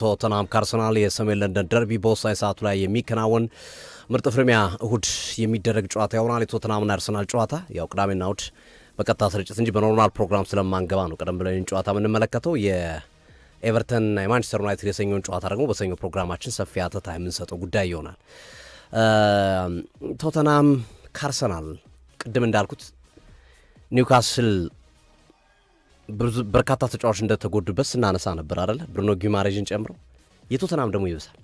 ቶተንሃም ከአርሰናል የሰሜን ለንደን ደርቢ በወሳኝ ሰዓቱ ላይ የሚከናወን ምርጥ ፍልሚያ እሁድ የሚደረግ ጨዋታ ይሆናል። የቶተንሃምና አርሰናል ጨዋታ ያው ቅዳሜና እሁድ በቀጥታ ስርጭት እንጂ በኖርማል ፕሮግራም ስለማንገባ ነው ቀደም ብለን ጨዋታ የምንመለከተው። የኤቨርተን የማንቸስተር ዩናይትድ የሰኞን ጨዋታ ደግሞ በሰኞ ፕሮግራማችን ሰፊ አተታ የምንሰጠው ጉዳይ ይሆናል። ቶተንሃም ከአርሰናል ቅድም እንዳልኩት ኒውካስል በርካታ ተጫዋቾች እንደተጎዱበት ስናነሳ ነበር አይደለ? ብሩኖ ጊማሬዥን ጨምሮ የቶተንሃም ደግሞ ይብሳል።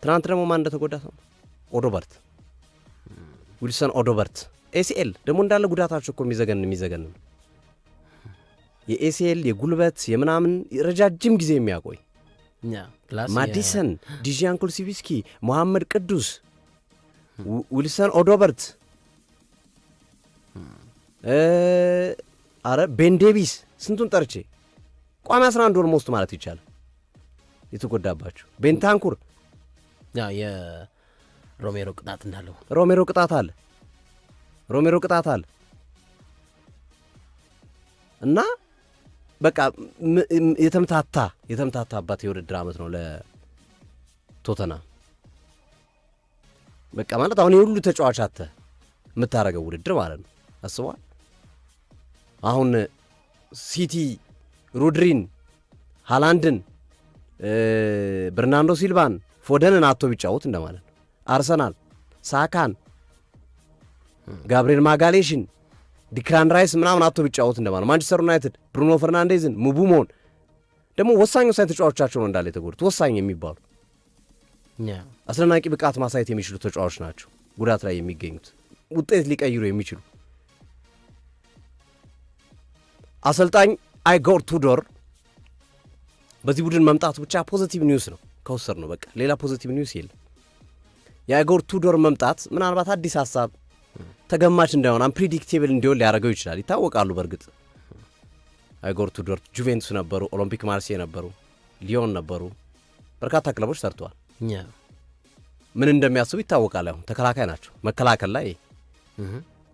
ትናንት ደግሞ ማን እንደተጎዳ ሰው ኦዶበርት ዊልሰን ኦዶበርት ኤሲኤል ደግሞ እንዳለ ጉዳታቸው እኮ የሚዘገን የኤሲኤል የጉልበት የምናምን ረጃጅም ጊዜ የሚያቆይ ማዲሰን ዲጂያን ኩልሲቪስኪ መሐመድ ቅዱስ ዊልሰን ኦዶበርት አረ ቤን ዴቪስ ስንቱን ጠርቼ ቋሚ 11 ወር ሞስት ማለት ይቻላል የተጎዳባቸው። ቤንታንኩር የሮሜሮ ቅጣት እንዳለው ሮሜሮ ቅጣት አለ እና በቃ የተምታታባት የውድድር ዓመት ነው ለቶተንሃም። በቃ ማለት አሁን የሁሉ ተጫዋች አተ የምታረገው ውድድር ማለት ነው። አስቧል። አሁን ሲቲ ሮድሪን፣ ሃላንድን፣ በርናንዶ ሲልቫን፣ ፎደንን አቶ ቢጫወት እንደማለት ነው። አርሰናል ሳካን፣ ጋብሪኤል ማጋሌሽን፣ ዲክላን ራይስ ምናምን አቶ ቢጫወት እንደማለት ነው። ማንቸስተር ዩናይትድ ብሩኖ ፈርናንዴዝን፣ ሙቡሞን ደግሞ ወሳኝ ተጫዋቾቻቸው ነው እንዳለ የተጎዱት። ወሳኝ የሚባሉ አስደናቂ ብቃት ማሳየት የሚችሉ ተጫዋቾች ናቸው ጉዳት ላይ የሚገኙት፣ ውጤት ሊቀይሩ የሚችሉ። አሰልጣኝ አይጎር ቱዶር በዚህ ቡድን መምጣቱ ብቻ ፖዚቲቭ ኒውስ ነው ከወሰድ ነው። በቃ ሌላ ፖዚቲቭ ኒውስ የለም። የአይጎር ቱዶር መምጣት ምናልባት አዲስ ሀሳብ ተገማች እንዳይሆን አንፕሪዲክቴብል እንዲሆን ሊያደርገው ይችላል። ይታወቃሉ። በእርግጥ አይጎር ቱዶር ጁቬንቱስ ነበሩ፣ ኦሎምፒክ ማርሴይ ነበሩ፣ ሊዮን ነበሩ፣ በርካታ ክለቦች ሰርተዋል። ምን እንደሚያስቡ ይታወቃል። አሁን ተከላካይ ናቸው። መከላከል ላይ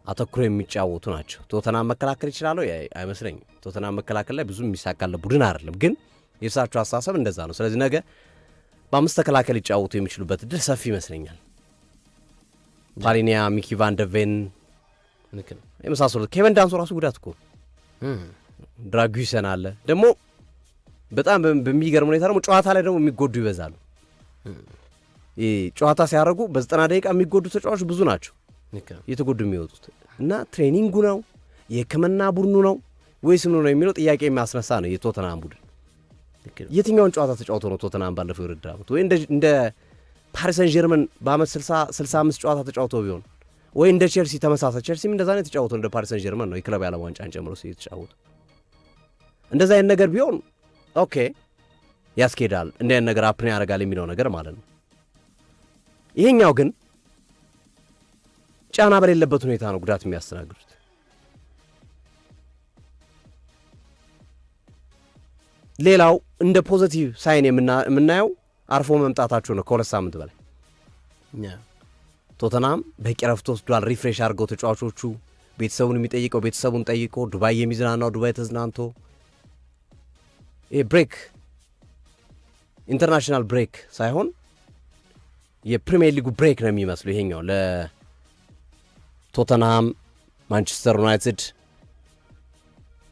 አተኩሮ የሚጫወቱ ናቸው። ቶተንሃም መከላከል ይችላሉ አይመስለኝም። ቶተንሃም መከላከል ላይ ብዙ የሚሳካለ ቡድን አይደለም፣ ግን የእርሳቸው አስተሳሰብ እንደዛ ነው። ስለዚህ ነገ በአምስት ተከላካይ ሊጫወቱ የሚችሉበት እድል ሰፊ ይመስለኛል። ፓሊኒያ፣ ሚኪ ቫን ደ ቬን የመሳሰሉት። ኬቨን ዳንሶ ራሱ ጉዳት እኮ ድራጉሰን አለ ደግሞ። በጣም በሚገርም ሁኔታ ደግሞ ጨዋታ ላይ ደግሞ የሚጎዱ ይበዛሉ። ጨዋታ ሲያደርጉ በ90 ደቂቃ የሚጎዱ ተጫዋቾች ብዙ ናቸው እየተጎዱ የሚወጡት። እና ትሬኒንጉ ነው የሕክምና ቡድኑ ነው ወይስ ምን ነው የሚለው ጥያቄ የሚያስነሳ ነው። የቶተንሃም ቡድን የትኛውን ጨዋታ ተጫውቶ ነው ቶተንሃም ባለፈው የውድድር ዓመት ወይ እንደ ፓሪስ ሰን ጀርመን በአመት 65 ጨዋታ ተጫውቶ ቢሆን ወይ እንደ ቼልሲ ተመሳሳይ፣ ቼልሲም እንደዛ ነው የተጫወተው እንደ ፓሪስ ሰን ጀርመን ነው የክለብ ያለ ዋንጫን ጨምሮ ሲተጫወቱ። እንደዛ አይነት ነገር ቢሆን ኦኬ ያስኬዳል፣ እንደ አይነት ነገር አፕን ያደርጋል የሚለው ነገር ማለት ነው። ይሄኛው ግን ጫና በሌለበት ሁኔታ ነው ጉዳት የሚያስተናግዱት። ሌላው እንደ ፖዚቲቭ ሳይን የምናየው አርፎ መምጣታቸው ነው። ከሁለት ሳምንት በላይ ቶተንሃም በቂ ረፍት ወስዷል። ሪፍሬሽ አድርገው ተጫዋቾቹ ቤተሰቡን የሚጠይቀው ቤተሰቡን ጠይቆ ዱባይ የሚዝናናው ዱባይ ተዝናንቶ ብሬክ ኢንተርናሽናል ብሬክ ሳይሆን የፕሪሚየር ሊጉ ብሬክ ነው የሚመስለው ይሄኛው ለቶተንሃም፣ ማንቸስተር ዩናይትድ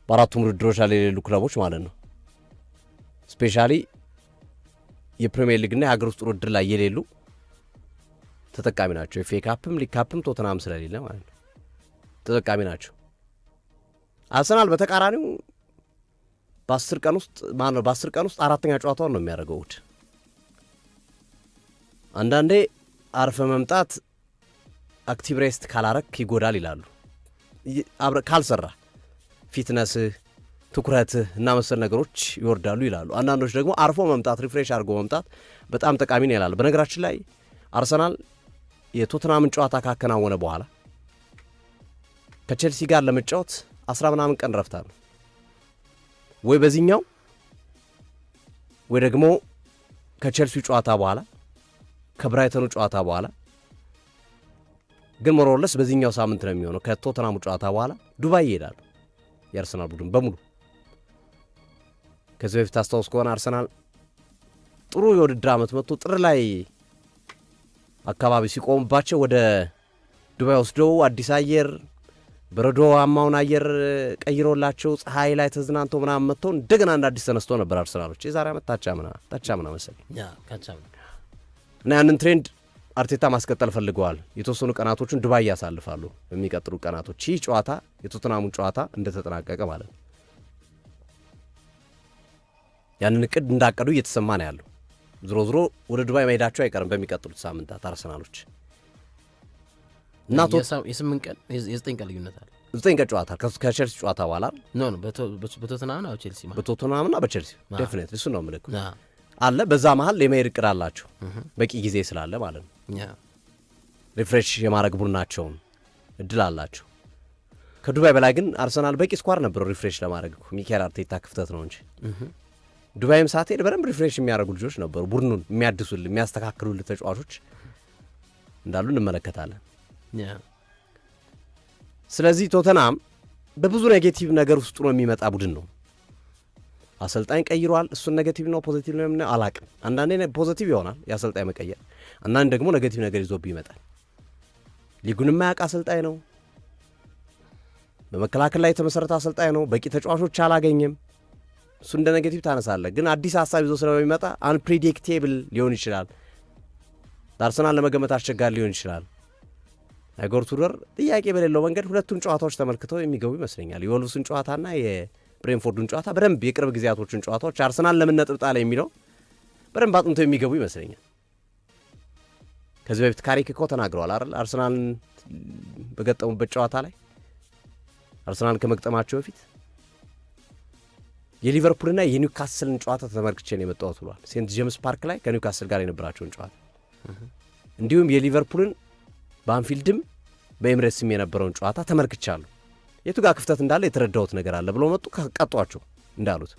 በአራቱም ውድድሮች ላይ የሌሉ ክለቦች ማለት ነው። ስፔሻሊ የፕሪሚየር ሊግና የሀገር ውስጥ ውድድር ላይ የሌሉ ተጠቃሚ ናቸው። ኤፍኤ ካፕም ሊግ ካፕም ቶተንሃም ስለሌለ ማለት ነው ተጠቃሚ ናቸው። አርሰናል በተቃራኒው በ10 ቀን ውስጥ አራተኛ ጨዋታውን ነው የሚያደርገው እሑድ። አንዳንዴ አርፈ መምጣት አክቲቭ ሬስት ካላረክ ይጎዳል ይላሉ። ካልሰራ ፊትነስህ፣ ትኩረትህ እና መሰል ነገሮች ይወርዳሉ ይላሉ። አንዳንዶች ደግሞ አርፎ መምጣት ሪፍሬሽ አድርጎ መምጣት በጣም ጠቃሚ ነው ይላሉ። በነገራችን ላይ አርሰናል የቶተንሃምን ጨዋታ ካከናወነ በኋላ ከቼልሲ ጋር ለመጫወት 10 ምናምን ቀን ረፍታ ነው ወይ በዚህኛው ወይ ደግሞ ከቼልሲ ጨዋታ በኋላ ከብራይተኑ ጨዋታ በኋላ ግን ሞሮለስ በዚህኛው ሳምንት ነው የሚሆነው። ከቶተንሃሙ ጨዋታ በኋላ ዱባይ ይሄዳሉ የአርሰናል ቡድን በሙሉ። ከዚህ በፊት አስታውስ ከሆነ አርሰናል ጥሩ የውድድር ዓመት መጥቶ ጥር ላይ አካባቢ ሲቆሙባቸው ወደ ዱባይ ወስደው አዲስ አየር በረዶማውን አየር ቀይሮላቸው ፀሐይ ላይ ተዝናንተው ምናምን መጥተው እንደገና እንደ አዲስ ተነስቶ ነበር አርሰናሎች የዛሬ ዓመት ታቻምና መሰለኝ እና ያንን ትሬንድ አርቴታ ማስቀጠል ፈልገዋል። የተወሰኑ ቀናቶቹን ዱባይ ያሳልፋሉ። በሚቀጥሉ ቀናቶች ይህ ጨዋታ የቶተናሙን ጨዋታ እንደተጠናቀቀ ማለት ነው። ያንን እቅድ እንዳቀዱ እየተሰማ ነው ያለው። ዝሮ ዝሮ ወደ ዱባይ መሄዳቸው አይቀርም በሚቀጥሉት ሳምንታት አርሰናሎች እና የ8 ቀን የ9 ቀን ልዩነት አለ። 9 ቀን ጨዋታ ከቸልሲ ጨዋታ በኋላ በቶተናምና በቸልሲ በቶተናምና በቸልሲ ዴፊኒትሊ እሱ ነው ምልክ አለ። በዛ መሀል የመሄድ እቅድ አላቸው በቂ ጊዜ ስላለ ማለት ነው። ሪፍሬሽ የማድረግ ቡድናቸውን እድል አላቸው። ከዱባይ በላይ ግን አርሰናል በቂ ስኳር ነበረው ሪፍሬሽ ለማድረግ ሚካኤል አርቴታ ክፍተት ነው እንጂ ዱባይም ሳትሄድ በደንብ ሪፍሬሽ የሚያደርጉ ልጆች ነበሩ። ቡድኑን የሚያድሱል የሚያስተካክሉል ተጫዋቾች እንዳሉ እንመለከታለን። ስለዚህ ቶተናም በብዙ ኔጌቲቭ ነገር ውስጥ ነው የሚመጣ ቡድን ነው። አሰልጣኝ ቀይሯል። እሱን ኔጌቲቭ ነው ፖዚቲቭ ነው የምናየው አላቅም። አንዳንዴ ፖዚቲቭ ይሆናል የአሰልጣኝ መቀየር፣ አንዳንዴ ደግሞ ኔጌቲቭ ነገር ይዞብህ ይመጣል። ሊጉን የማያውቅ አሰልጣኝ ነው። በመከላከል ላይ የተመሰረተ አሰልጣኝ ነው። በቂ ተጫዋቾች አላገኘም። እሱ እንደ ኔጌቲቭ ታነሳለህ። ግን አዲስ ሀሳብ ይዞ ስለሚመጣ አንፕሪዲክቴብል ሊሆን ይችላል። ለአርሰናል ለመገመት አስቸጋሪ ሊሆን ይችላል። ኢጎር ቱዶር ጥያቄ በሌለው መንገድ ሁለቱን ጨዋታዎች ተመልክተው የሚገቡ ይመስለኛል። የወልቭስን ጨዋታና የብሬንፎርዱን ጨዋታ በደንብ የቅርብ ጊዜያቶችን ጨዋታዎች አርሰናል ለምን ነጥብ ጣለ የሚለው በደንብ አጥንተው የሚገቡ ይመስለኛል። ከዚህ በፊት ካሪክ እኮ ተናግረዋል አይደል? አርሰናልን በገጠሙበት ጨዋታ ላይ አርሰናል ከመግጠማቸው በፊት የሊቨርፑልና የኒውካስልን ጨዋታ ተመልክቼ ነው የመጣሁት ብሏል። ሴንት ጄምስ ፓርክ ላይ ከኒውካስል ጋር የነበራቸውን ጨዋታ እንዲሁም የሊቨርፑልን በአንፊልድም በኤምሬትስም የነበረውን ጨዋታ ተመልክቻለሁ። የቱ ጋር ክፍተት እንዳለ የተረዳሁት ነገር አለ ብሎ መጡ። ቀጧቸው እንዳሉት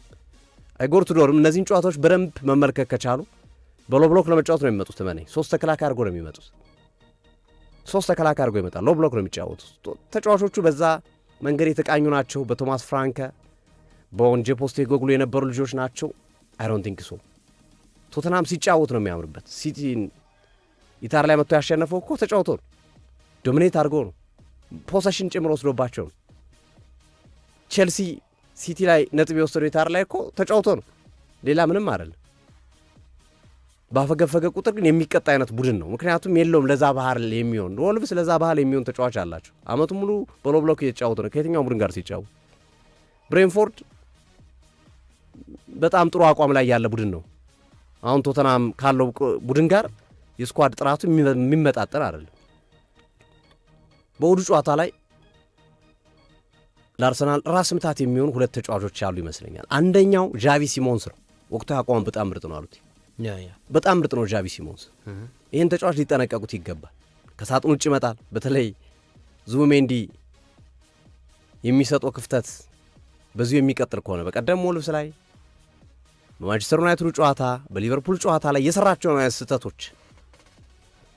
ኢጎር ቱዶርም እነዚህን ጨዋታዎች በደንብ መመልከት ከቻሉ በሎ ብሎክ ለመጫወት ነው የሚመጡት። መነኝ 3 ተከላካይ አድርጎ ነው የሚመጡት። 3 ተከላካይ አድርጎ ይመጣል። ሎ ብሎክ ነው የሚጫወቱት። ተጫዋቾቹ በዛ መንገድ የተቃኙ ናቸው። በቶማስ ፍራንከ በኦንጄ ፖስቴኮግሉ የነበሩ ልጆች ናቸው። አይ ዶንት ቲንክ ሶ ቶተናም ሲጫወት ነው የሚያምርበት። ሲቲን ኢታር ላይ መጥቶ ያሸነፈው እኮ ተጫውቶ ነው። ዶሚኔት አድርጎ ነው። ፖሰሽን ጭምር ወስዶባቸው ነው። ቼልሲ ሲቲ ላይ ነጥብ የወሰደው ኢታር ላይ እኮ ተጫውቶ ነው። ሌላ ምንም አይደለም። ባፈገፈገ ቁጥር ግን የሚቀጣ አይነት ቡድን ነው። ምክንያቱም የለውም ለዛ ባህል የሚሆን ወልቭስ ለዛ ባህል የሚሆን ተጫዋች አላቸው። አመቱ ሙሉ በሎ ብሎክ እየተጫወቱ ነው ከየትኛው ቡድን ጋር ሲጫወቱ። ብሬንፎርድ በጣም ጥሩ አቋም ላይ ያለ ቡድን ነው። አሁን ቶተናም ካለው ቡድን ጋር የስኳድ ጥራቱ የሚመጣጠን አይደለም። በውዱ ጨዋታ ላይ ለአርሰናል ራስ ምታት የሚሆኑ 2 ተጫዋቾች ያሉ ይመስለኛል። አንደኛው ዣቪ ሲሞንስ ነው። ወቅታዊ አቋም በጣም ምርጥ ነው አሉት። በጣም ምርጥ ነው ዣቪ ሲሞንስ። ይህን ተጫዋች ሊጠነቀቁት ይገባል። ከሳጥን ውጭ ይመጣል። በተለይ ዙቢሜንዲ የሚሰጠው ክፍተት በዚሁ የሚቀጥል ከሆነ በቀደም ወልቭስ ላይ በማንቸስተር ዩናይትዱ ጨዋታ በሊቨርፑል ጨዋታ ላይ የሰራቸውን አይነት ስህተቶች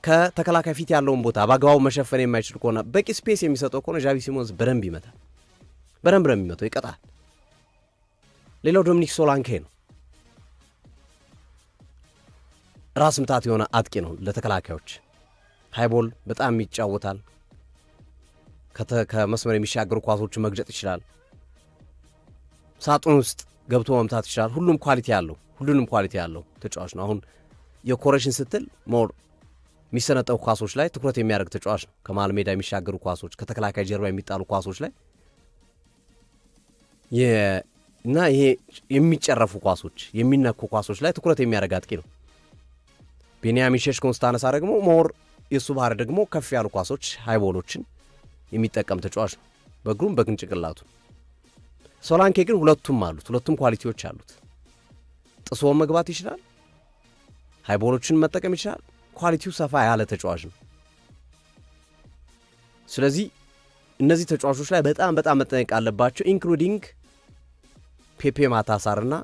ከተከላካይ ፊት ያለውን ቦታ በአግባቡ መሸፈን የማይችል ከሆነ በቂ ስፔስ የሚሰጠው ከሆነ ዣቪ ሲሞንስ በደንብ ይመታል። በደንብ ነው የሚመታው፣ ይቀጣል። ሌላው ዶሚኒክ ሶላንኬ ነው። ራስ ምታት የሆነ አጥቂ ነው ለተከላካዮች። ሃይቦል በጣም ይጫወታል። ከመስመር የሚሻገሩ ኳሶችን መግጨት ይችላል። ሳጥን ውስጥ ገብቶ መምታት ይችላል። ሁሉንም ኳሊቲ ያለው ተጫዋች ነው። አሁን የኮሬሽን ስትል ሞር የሚሰነጠቁ ኳሶች ላይ ትኩረት የሚያደርግ ተጫዋች ነው። ከመሃል ሜዳ የሚሻገሩ ኳሶች፣ ከተከላካይ ጀርባ የሚጣሉ ኳሶች ላይ እና ይሄ የሚጨረፉ ኳሶች፣ የሚነኩ ኳሶች ላይ ትኩረት የሚያደርግ አጥቂ ነው። ቤንያሚን ሼሽኮን ስታነሳ ደግሞ ሞር የእሱ ባህር ደግሞ ከፍ ያሉ ኳሶች ሃይቦሎችን የሚጠቀም ተጫዋች ነው፣ በእግሩም በቅንጭቅላቱ። ሶላንኬ ግን ሁለቱም ኳሊቲዎች አሉት። ጥሶ መግባት ይችላል፣ ሃይቦሎችን መጠቀም ይችላል። ኳሊቲው ሰፋ ያለ ተጫዋች ነው። ስለዚህ እነዚህ ተጫዋቾች ላይ በጣም መጠንቀቅ አለባቸው። ኢንክሉዲንግ ፔፔ ማታሳርና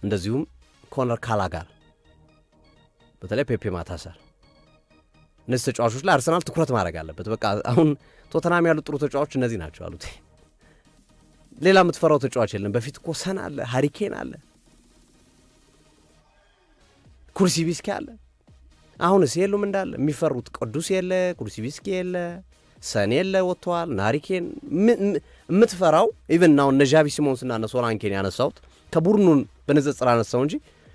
እንደዚሁም ኮነር ካላጋር፣ በተለይ ፔፔ ማታሳር። እነዚህ ተጫዋቾች ላይ አርሰናል ትኩረት ማድረግ አለበት። በቃ አሁን ቶተናም ያሉት ጥሩ ተጫዋቾች እነዚህ ናቸው አሉት። ሌላ የምትፈራው ተጫዋች የለም። በፊት እኮ ሰን አለ፣ ሃሪኬን አለ። ኩልሲቪስኪ አለ። አሁንስ የሉም እንዳለ የሚፈሩት ቅዱስ የለ፣ ኩልሲቪስኪ የለ፣ ሰን የለ ወጥተዋል። ናሪኬን የምትፈራው ኢቨን ናው እነ ዣቪ ሲሞንስና እነ ሶላንኬን ያነሳሁት ከቡድኑን በንጽጽር አነሳው እንጂ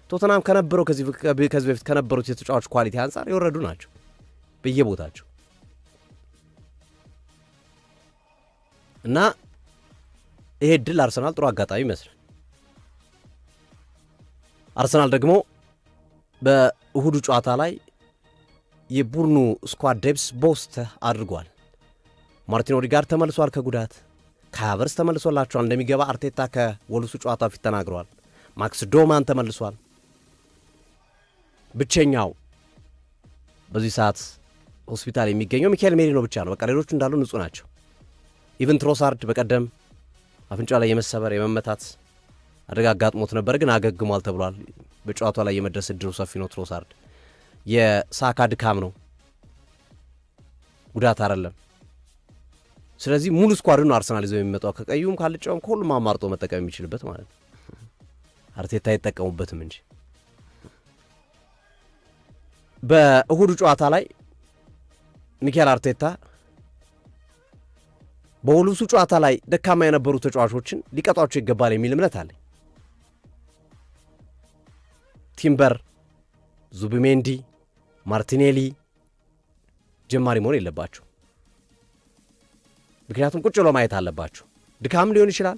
ቶተናም ከነበረው ከዚህ በፊት ከነበሩት የተጫዋች ኳሊቲ አንጻር የወረዱ ናቸው በየቦታቸው እና ይሄ ድል አርሰናል ጥሩ አጋጣሚ ይመስላል። አርሰናል ደግሞ በእሁዱ ጨዋታ ላይ የቡድኑ ስኳድ ዴፕስ ቦስት አድርጓል። ማርቲን ኦዲጋርድ ተመልሷል ከጉዳት። ካይ ሃቨርትዝ ተመልሶላቸዋል እንደሚገባ አርቴታ ከወልሱ ጨዋታ ፊት ተናግረዋል። ማክስ ዶማን ተመልሷል። ብቸኛው በዚህ ሰዓት ሆስፒታል የሚገኘው ሚካኤል ሜሪኖ ብቻ ነው። በቃ ሌሎቹ እንዳሉ ንጹህ ናቸው። ኢቨን ትሮሳርድ በቀደም አፍንጫ ላይ የመሰበር የመመታት አደጋ አጋጥሞት ነበር፣ ግን አገግሟል ተብሏል። በጨዋታው ላይ የመድረስ እድሉ ሰፊ ነው። ትሮሳርድ የሳካ ድካም ነው፣ ጉዳት አይደለም። ስለዚህ ሙሉ ስኳድን ነው አርሰናል ይዘው የሚመጣው ከቀዩም ካልጫውም ከሁሉም አማርጦ መጠቀም የሚችልበት ማለት ነው። አርቴታ አይጠቀሙበትም እንጂ በእሁዱ ጨዋታ ላይ ሚኬል አርቴታ በወልቭሱ ጨዋታ ላይ ደካማ የነበሩ ተጫዋቾችን ሊቀጧቸው ይገባል የሚል እምነት አለ። ቲምበር፣ ዙቢሜንዲ፣ ማርቲኔሊ ጀማሪ መሆን የለባቸው። ምክንያቱም ቁጭ ብሎ ማየት አለባቸው። ድካም ሊሆን ይችላል።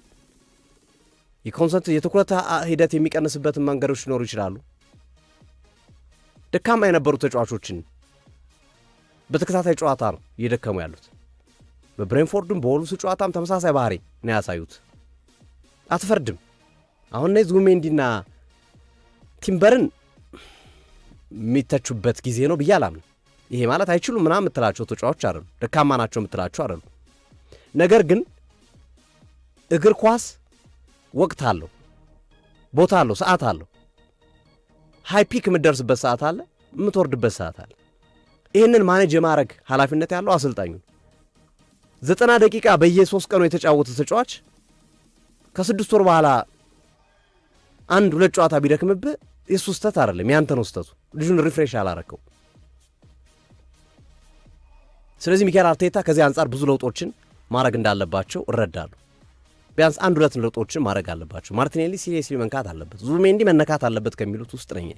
የትኩረት ሂደት የሚቀንስበትን መንገዶች ሊኖሩ ይችላሉ። ደካማ የነበሩ ተጫዋቾችን በተከታታይ ጨዋታ ነው እየደከሙ ያሉት። በብሬንፎርድም በወልቭሱ ጨዋታም ተመሳሳይ ባህሪ ነው ያሳዩት። አትፈርድም። አሁን ላይ ዙቢሜንዲና ቲምበርን የሚተቹበት ጊዜ ነው ብዬ አላምንም። ይሄ ማለት አይችሉም ምናምን የምትላቸው ተጫዋቾች አይደሉም፣ ደካማ ናቸው የምትላቸው አይደሉም። ነገር ግን እግር ኳስ ወቅት አለው፣ ቦታ አለው፣ ሰዓት አለው። ሃይ ፒክ የምትደርስበት ሰዓት አለ፣ የምትወርድበት ሰዓት አለ። ይህንን ማኔጅ የማድረግ ኃላፊነት ያለው አሰልጣኙ። 90 ደቂቃ በየ3 ቀኑ የተጫወተ ተጫዋች ከ6 ወር በኋላ 1-2 ጨዋታ ቢደክምብህ የሱ ስተት አይደለም፣ ያንተ ነው ስተቱ። ልጁን ሪፍሬሽ አላረከው። ስለዚህ ሚኬል አርቴታ ከዚህ አንጻር ብዙ ለውጦችን ማድረግ እንዳለባቸው እረዳሉ። ቢያንስ 1-2 ለውጦችን ማድረግ አለባቸው። ማርቲኔሊ ሲሪየስሊ መንካት አለበት፣ ዙቢሜንዲ መነካት አለበት ከሚሉት ውስጥ ነኝ።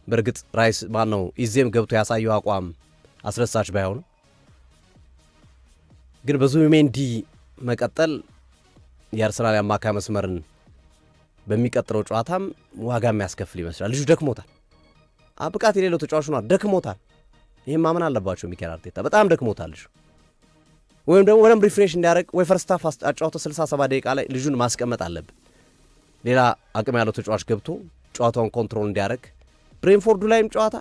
በእርግጥ ራይስ ማነው ኢዜም ገብቶ ያሳየው አቋም አስደሳች ባይሆንም ግን በዙቢሜንዲ መቀጠል የአርሰናል አማካይ መስመርን በሚቀጥለው ጨዋታም ዋጋ የሚያስከፍል ይመስላል። ልጁ ደክሞታል። ብቃት የሌለው ተጫዋች ነው፣ ደክሞታል። ይህም ማመን አለባቸው ሚኬል አርቴታ። በጣም ደክሞታል ልጁ። ወይም ደግሞ ወደም ሪፍሬሽ እንዲያደርግ ወይ ፈርስት ሃፍ አጫውተው 67 ደቂቃ ላይ ልጁን ማስቀመጥ አለብን። ሌላ አቅም ያለው ተጫዋች ገብቶ ጨዋታውን ኮንትሮል እንዲያደርግ። ብሬንፎርዱ ላይም ጨዋታ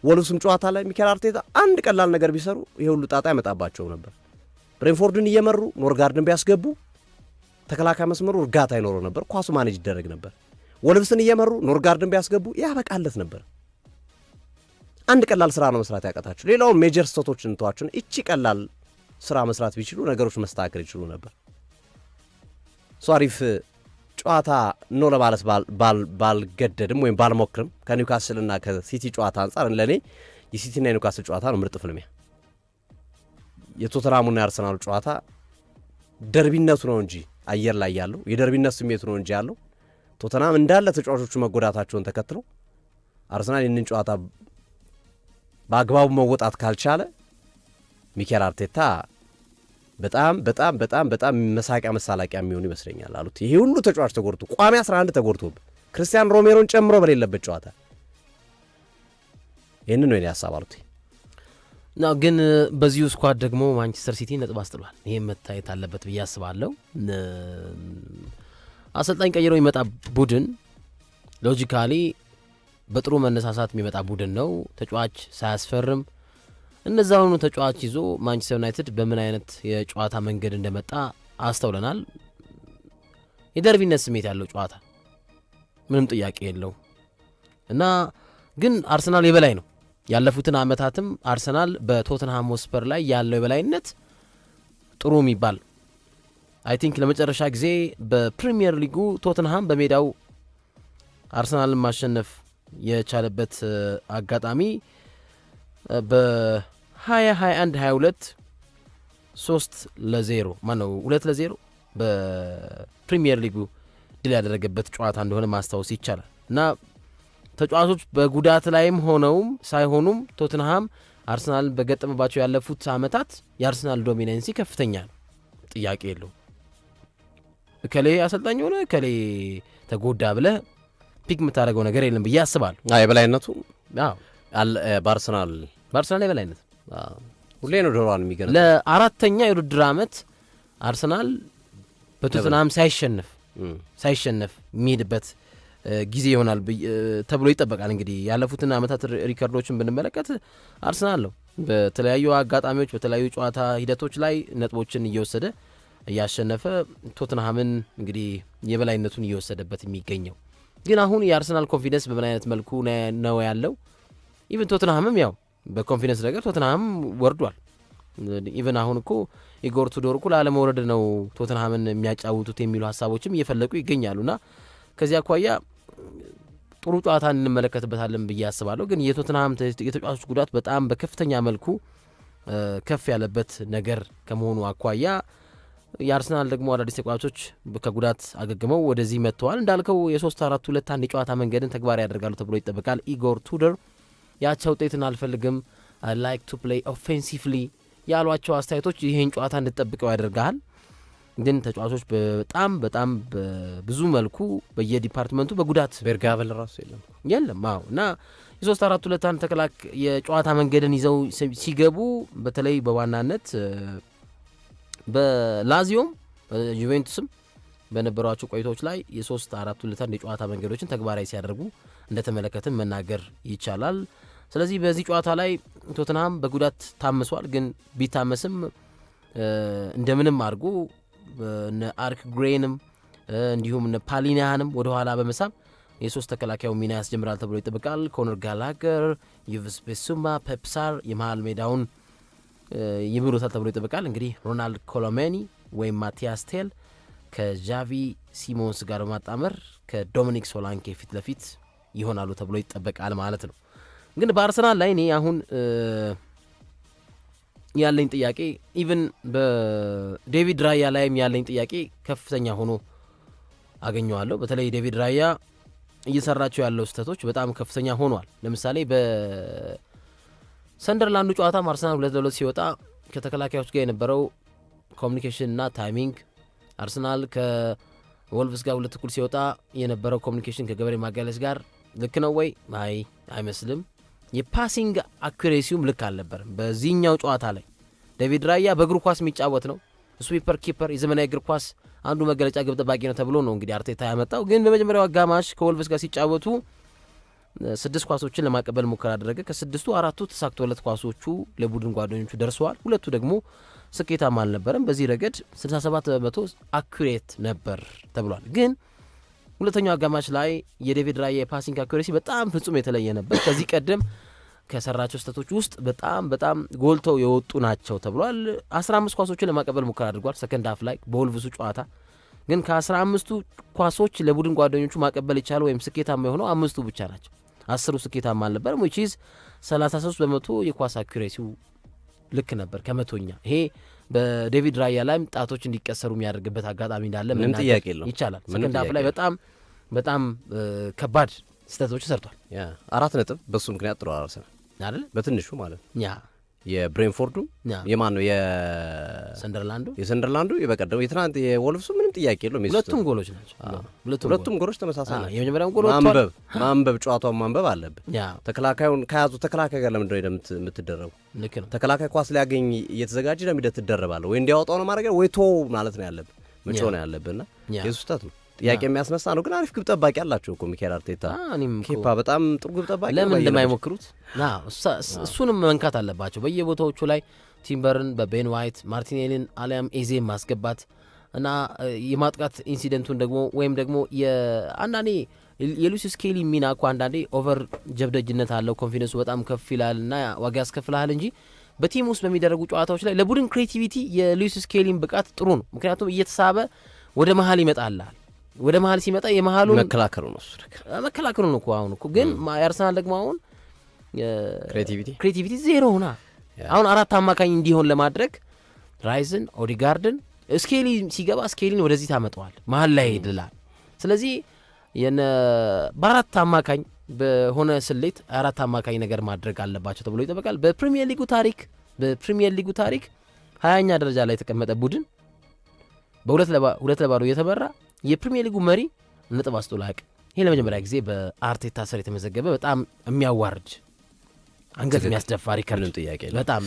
ወልቭስም ጨዋታ ላይ ሚኬል አርቴታ አንድ ቀላል ነገር ቢሰሩ ይሄ ሁሉ ጣጣ ያመጣባቸው ነበር። ብሬንፎርድን እየመሩ ኖርጋርድን ቢያስገቡ ተከላካይ መስመሩ እርጋታ ይኖረው ነበር፣ ኳሱ ማኔጅ ይደረግ ነበር። ወልቭስን እየመሩ ኖርጋርድን ቢያስገቡ ያበቃለት ነበር። አንድ ቀላል ስራ ነው መስራት ያቀታቸው። ሌላውን ሜጀር ስህተቶችን እንተዋቸውን እቺ ቀላል ስራ መስራት ቢችሉ ነገሮች መስተካከል ይችሉ ነበር። አሪፍ ጨዋታ ነው ለማለት ባልገደድም ወይም ባልሞክርም ከኒውካስልና ከሲቲ ጨዋታ አንጻር ለእኔ የሲቲና የኒውካስል ጨዋታ ነው ምርጥ ፍልሚያ። የቶተናሙና የአርሰናሉ ጨዋታ ደርቢነቱ ነው እንጂ አየር ላይ ያለው የደርቢነት ስሜቱ ነው እንጂ ያለው ቶተናም እንዳለ ተጫዋቾቹ መጎዳታቸውን ተከትሎ አርሰናል ይህንን ጨዋታ በአግባቡ መወጣት ካልቻለ ሚኬል አርቴታ በጣም በጣም በጣም በጣም መሳቂያ መሳላቂያ የሚሆኑ ይመስለኛል አሉት። ይሄ ሁሉ ተጫዋች ተጎድቶ ቋሚ 11 ተጎድቶብ ክርስቲያን ሮሜሮን ጨምሮ በሌለበት ጨዋታ ይህንን ነው የኔ ሀሳብ አሉት። ግን በዚሁ ስኳድ ደግሞ ማንቸስተር ሲቲ ነጥብ አስጥሏል። ይሄም መታየት አለበት ብዬ አስባለሁ። አሰልጣኝ ቀይሮ የሚመጣ ቡድን ሎጂካሊ በጥሩ መነሳሳት የሚመጣ ቡድን ነው። ተጫዋች ሳያስፈርም እነዛውኑ ተጫዋች ይዞ ማንቸስተር ዩናይትድ በምን አይነት የጨዋታ መንገድ እንደመጣ አስተውለናል። የደርቢነት ስሜት ያለው ጨዋታ ምንም ጥያቄ የለው እና ግን አርሰናል የበላይ ነው። ያለፉትን አመታትም አርሰናል በቶተንሃም ሆስፐር ላይ ያለው የበላይነት ጥሩ የሚባል አይ ቲንክ ለመጨረሻ ጊዜ በፕሪሚየር ሊጉ ቶተንሃም በሜዳው አርሰናልን ማሸነፍ የቻለበት አጋጣሚ በ2021-22 3-0 ማነው 2-0 በፕሪሚየር ሊጉ ድል ያደረገበት ጨዋታ እንደሆነ ማስታወስ ይቻላል። እና ተጫዋቾች በጉዳት ላይም ሆነውም ሳይሆኑም ቶትንሃም አርሰናልን በገጠመባቸው ያለፉት ዓመታት የአርሰናል ዶሚናንሲ ከፍተኛ ነው፣ ጥያቄ የለው። እከሌ አሰልጣኝ ሆነ እከሌ ተጎዳ ብለህ ፒክ የምታደርገው ነገር የለም ብዬ አስባለሁ። የበላይነቱ በአርሰናል የበላይነት ሁሌ ነው ዶሯን የሚገነው። ለአራተኛ የውድድር ዓመት አርሰናል በቶትንሃም ሳይሸነፍ የሚሄድበት ጊዜ ይሆናል ተብሎ ይጠበቃል። እንግዲህ ያለፉትን ዓመታት ሪከርዶችን ብንመለከት አርሰናል ነው በተለያዩ አጋጣሚዎች በተለያዩ ጨዋታ ሂደቶች ላይ ነጥቦችን እየወሰደ እያሸነፈ ቶትንሃምን እንግዲህ የበላይነቱን እየወሰደበት የሚገኘው። ግን አሁን የአርሰናል ኮንፊደንስ በምን አይነት መልኩ ነው ያለው? ኢቨን ቶትንሃምም ያው በኮንፊደንስ ነገር ቶትንሃም ወርዷል። ኢቨን አሁን እኮ ኢጎር ቱዶር እኮ ላለመውረድ ነው ቶትንሃምን የሚያጫውቱት የሚሉ ሀሳቦችም እየፈለቁ ይገኛሉና ከዚህ አኳያ ጥሩ ጨዋታ እንመለከትበታለን ብዬ አስባለሁ። ግን የቶትንሃም የተጫዋቾች ጉዳት በጣም በከፍተኛ መልኩ ከፍ ያለበት ነገር ከመሆኑ አኳያ የአርሰናል ደግሞ አዳዲስ ተጫዋቾች ከጉዳት አገግመው ወደዚህ መጥተዋል። እንዳልከው የ3-4-2-1 የጨዋታ መንገድን ተግባራዊ ያደርጋሉ ተብሎ ይጠበቃል። ኢጎር ቱዶር ያቻ ውጤትን አልፈልግም አይ ላይክ ቱ ፕሌይ ኦፌንሲቭሊ ያሏቸው አስተያየቶች ይህን ጨዋታ እንድጠብቀው ያደርጋል። ግን ተጫዋቾች በጣም በብዙ መልኩ በየዲፓርትመንቱ በጉዳት ቤርጋቨል ራሱ የለም። አዎ እና የ3-4-2-1 የጨዋታ መንገድን ይዘው ሲገቡ በተለይ በዋናነት በላዚዮም በዩቬንቱስም በነበሯቸው ቆይታዎች ላይ የ3-4-2-1 የጨዋታ መንገዶችን ተግባራዊ ሲያደርጉ እንደተመለከትን መናገር ይቻላል። ስለዚህ በዚህ ጨዋታ ላይ ቶትንሃም በጉዳት ታምሷል። ግን ቢታመስም እንደምንም አድርጎ እነ አርክ ግሬንም እንዲሁም እነ ፓሊኒያንም ወደ ኋላ በመሳብ የሶስት ተከላካዩ ሚና ያስጀምራል ተብሎ ይጠበቃል። ኮነር ጋላገር፣ ዩቭስ ቤሱማ፣ ፔፕሳር የመሃል ሜዳውን ይምሩታል ተብሎ ይጠበቃል። እንግዲህ ሮናልድ ኮሎሜኒ ወይም ማቲያስ ቴል ከጃቪ ሲሞንስ ጋር በማጣመር ከዶሚኒክ ሶላንኬ ፊት ለፊት ይሆናሉ ተብሎ ይጠበቃል ማለት ነው። ግን በአርሰናል ላይ እኔ አሁን ያለኝ ጥያቄ ኢቭን በዴቪድ ራያ ላይም ያለኝ ጥያቄ ከፍተኛ ሆኖ አገኘዋለሁ። በተለይ ዴቪድ ራያ እየሰራቸው ያለው ስህተቶች በጣም ከፍተኛ ሆኗል። ለምሳሌ በሰንደርላንዱ ጨዋታ አርሰናል 2-2 ሲወጣ ከተከላካዮች ጋር የነበረው ኮሚኒኬሽን እና ታይሚንግ፣ አርሰናል ከወልቭስ ጋር 2-2 ሲወጣ የነበረው ኮሚኒኬሽን ከገበሬ ማጋለስ ጋር ልክ ነው ወይ? አይመስልም። የፓሲንግ አኩሬሲውም ልክ አልነበርም። በዚህኛው ጨዋታ ላይ ዴቪድ ራያ በእግር ኳስ የሚጫወት ነው፣ ስዊፐር ኪፐር፣ የዘመናዊ እግር ኳስ አንዱ መገለጫ ግብ ጠባቂ ነው ተብሎ ነው እንግዲህ አርቴታ ያመጣው። ግን በመጀመሪያው አጋማሽ ከወልቭስ ጋር ሲጫወቱ 6 ኳሶችን ለማቀበል ሙከራ አደረገ። ከ6ቱ 4ቱ ተሳክቶለት ኳሶቹ ለቡድን ጓደኞቹ ደርሰዋል። 2ቱ ደግሞ ስኬታማ አልነበረም። በዚህ ረገድ 67% አኩሬት ነበር ተብሏል። ግን ሁለተኛው አጋማሽ ላይ የዴቪድ ራያ የፓሲንግ አኩሬሲ በጣም ፍጹም የተለየ ነበር። ከዚህ ቀደም ከሰራቸው ስህተቶች ውስጥ በጣም ጎልተው የወጡ ናቸው ተብሏል። 15 ኳሶችን ለማቀበል ሙከራ አድርጓል ሰከንድ ሃፍ ላይ በወልቭሱ ጨዋታ። ግን ከ15ቱ ኳሶች ለቡድን ጓደኞቹ ማቀበል የቻለው ወይም ስኬታማ የሆነው 5ቱ ብቻ ናቸው። 10ሩ ስኬታማ አልነበረም። which is 33% የኳስ አኩሬሲው ልክ ነበር ከመቶኛ። ይሄ በዴቪድ ራያ ላይም ጣቶች እንዲቀሰሩ የሚያደርግበት አጋጣሚ እንዳለ ምንም ጥያቄ የለውም። ይቻላል። ሰከንድ ሃፍ ላይ በጣም ከባድ ስህተቶች ሰርቷል። 4 ነጥብ በሱ ምክንያት ጥሩ አርሰናል አይደል? በትንሹ ማለት ነው። የብሬንፎርዱ የማን ነው? የሰንደርላንዱ የበቀደሙ የትናንት የወልፍሱ ምንም ጥያቄ የለውም። ሁለቱም ጎሎች ናቸው። ሁለቱም ጎሎች ተመሳሳይ ናቸው። የመጀመሪያው ጎል ማንበብ ጨዋታውን ማንበብ አለብን። ተከላካዩን ከያዙ ተከላካይ ጋር ለምንድነው የምትደረቡ? ልክ ነው። ተከላካይ ኳስ ሊያገኝ እየተዘጋጀ ለሚደት ትደረባለህ ወይ እንዲያወጣው ነው ማድረግ ወይ ቶ ማለት ነው ያለብን መጮ ነው ያለብንና የሱ ስህተት ነው። ጥያቄ የሚያስነሳ ነው። ግን አሪፍ ግብ ጠባቂ አላቸው እኮ ሚካኤል አርቴታ፣ ኬፓ በጣም ጥሩ ግብ ጠባቂ። ለምን እንደማይሞክሩት እሱንም መንካት አለባቸው በየቦታዎቹ ላይ ቲምበርን በቤን ዋይት ማርቲኔሊን አሊያም ኤዜን ማስገባት እና የማጥቃት ኢንሲደንቱን ደግሞ ወይም ደግሞ አንዳንዴ የሉዊስ ስኬሊ ሚና እኮ አንዳንዴ ኦቨር ጀብደጅነት አለው። ኮንፊደንሱ በጣም ከፍ ይላል እና ዋጋ ያስከፍልሃል እንጂ በቲም ውስጥ በሚደረጉ ጨዋታዎች ላይ ለቡድን ክሬቲቪቲ የሉዊስ ስኬሊን ብቃት ጥሩ ነው። ምክንያቱም እየተሳበ ወደ መሀል ይመጣልሃል። ወደ መሀል ሲመጣ የመሀሉን መከላከሉ ነው እኮ አሁን እኮ ግን የአርሰናል ደግሞ አሁን ክሬቲቪቲ ዜሮ ሆና አሁን 4 አማካኝ እንዲሆን ለማድረግ ራይዝን ኦዲጋርድን ስኬሊ ሲገባ ስኬሊን ወደዚህ ታመጣዋል መሀል ላይ ይድላል። ስለዚህ በ4 አማካኝ በሆነ ስሌት 4 አማካኝ ነገር ማድረግ አለባቸው ተብሎ ይጠበቃል። በፕሪሚየር ሊጉ ታሪክ 20ኛ ደረጃ ላይ የተቀመጠ ቡድን በ2-0 እየተመራ የፕሪሚየር ሊጉ መሪ ነጥብ አስጥሎ አያውቅም። ይሄ ለመጀመሪያ ጊዜ በአርቴታ ስር የተመዘገበ በጣም የሚያዋርድ አንገት የሚያስደፋ ሪከርድ በጣም